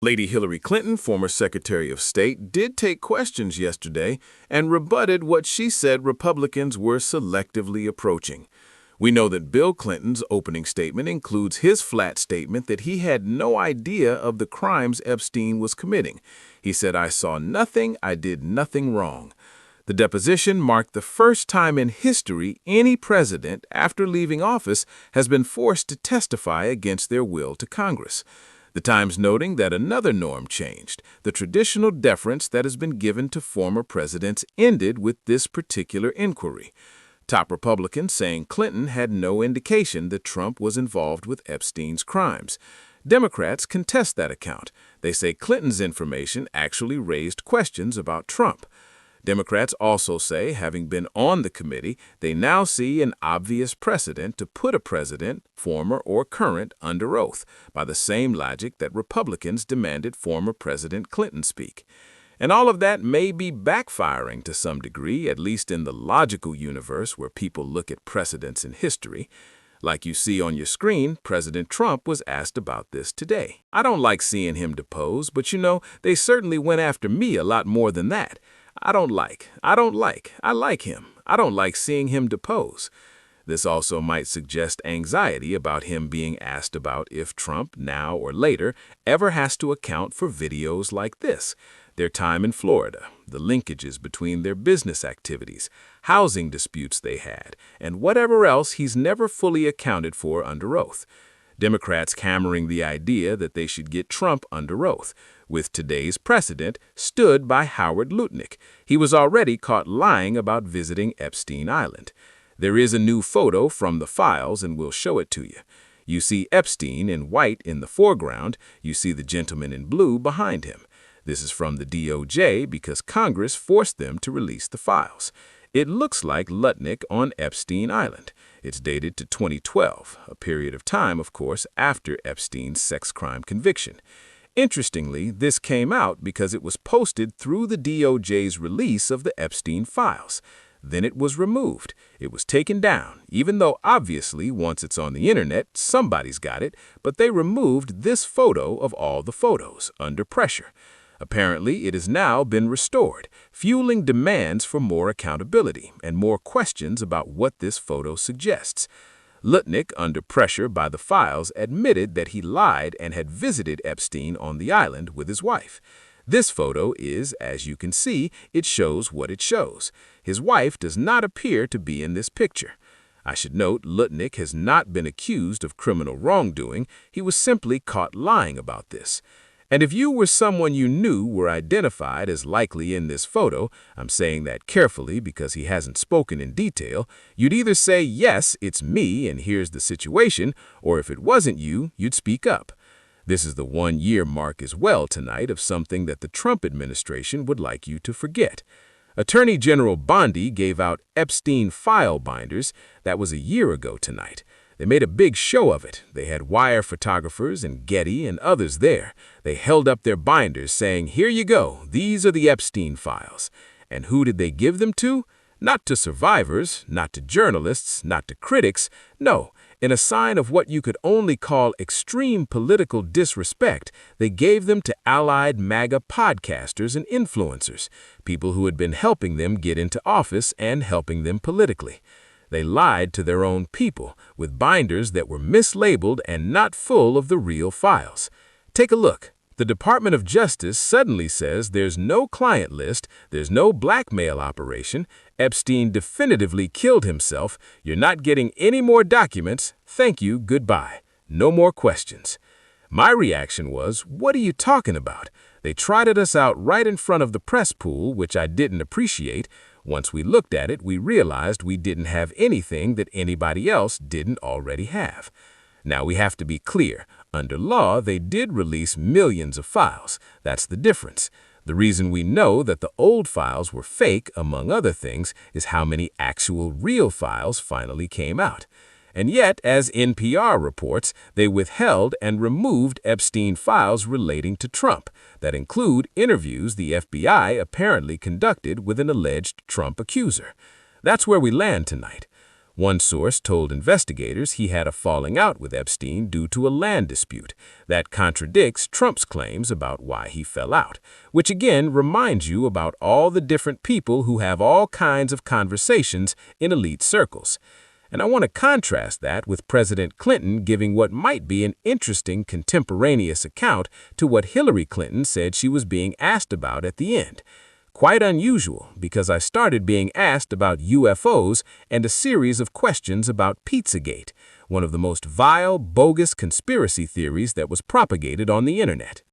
Lady Hillary Clinton, former Secretary of State, did take questions yesterday and rebutted what she said Republicans were selectively approaching. We know that Bill Clinton's opening statement includes his flat statement that he had no idea of the crimes Epstein was committing. He said, "I saw nothing, I did nothing wrong." The deposition marked the first time in history any president, after leaving office, has been forced to testify against their will to Congress. The Times noting that another norm changed. The traditional deference that has been given to former presidents ended with this particular inquiry. Top Republicans saying Clinton had no indication that Trump was involved with Epstein's crimes. Democrats contest that account. They say Clinton's information actually raised questions about Trump. Democrats also say, having been on the committee, they now see an obvious precedent to put a president, former or current, under oath, by the same logic that Republicans demanded former President Clinton speak. And all of that may be backfiring to some degree, at least in the logical universe where people look at precedents in history. Like you see on your screen, President Trump was asked about this today. I don't like seeing him depose, but they certainly went after me a lot more than that. I like him. I don't like seeing him depose. This also might suggest anxiety about him being asked about if Trump, now or later, ever has to account for videos like this. Their time in Florida, the linkages between their business activities, housing disputes they had, and whatever else he's never fully accounted for under oath. Democrats hammering the idea that they should get Trump under oath, with today's precedent stood by Howard Lutnick. He was already caught lying about visiting Epstein Island. There is a new photo from the files, and we'll show it to you. You see Epstein in white in the foreground. You see the gentleman in blue behind him. This is from the DOJ because Congress forced them to release the files. It looks like Lutnick on Epstein Island. It's dated to 2012, a period of time, of course, after Epstein's sex crime conviction. Interestingly, this came out because it was posted through the DOJ's release of the Epstein files. Then it was removed. It was taken down, even though obviously once it's on the internet, somebody's got it, but they removed this photo of all the photos under pressure. Apparently, it has now been restored, fueling demands for more accountability and more questions about what this photo suggests. Lutnick, under pressure by the files, admitted that he lied and had visited Epstein on the island with his wife. This photo is, as you can see, it shows what it shows. His wife does not appear to be in this picture. I should note Lutnick has not been accused of criminal wrongdoing. He was simply caught lying about this. And if you were someone you knew were identified as likely in this photo, I'm saying that carefully because he hasn't spoken in detail, you'd either say, yes, it's me and here's the situation, or if it wasn't you, you'd speak up. This is the 1-year mark as well tonight of something that the Trump administration would like you to forget. Attorney General Bondi gave out Epstein file binders. That was a year ago tonight. They made a big show of it. They had wire photographers and Getty and others there. They held up their binders saying, "Here you go, these are the Epstein files." And who did they give them to? Not to survivors, not to journalists, not to critics. No, in a sign of what you could only call extreme political disrespect, they gave them to allied MAGA podcasters and influencers, people who had been helping them get into office and helping them politically. They lied to their own people with binders that were mislabeled and not full of the real files. Take a look. The Department of Justice suddenly says there's no client list, there's no blackmail operation, Epstein definitively killed himself, you're not getting any more documents, thank you, goodbye. No more questions. My reaction was, what are you talking about? They trotted us out right in front of the press pool, which I didn't appreciate. Once we looked at it, we realized we didn't have anything that anybody else didn't already have. Now we have to be clear. Under law, they did release millions of files. That's the difference. The reason we know that the old files were fake, among other things, is how many actual real files finally came out. And yet, as NPR reports, they withheld and removed Epstein files relating to Trump that include interviews the FBI apparently conducted with an alleged Trump accuser. That's where we land tonight. One source told investigators he had a falling out with Epstein due to a land dispute. That contradicts Trump's claims about why he fell out, which again reminds you about all the different people who have all kinds of conversations in elite circles. And I want to contrast that with President Clinton giving what might be an interesting contemporaneous account to what Hillary Clinton said she was being asked about at the end. Quite unusual, because I started being asked about UFOs and a series of questions about Pizzagate, one of the most vile, bogus conspiracy theories that was propagated on the internet.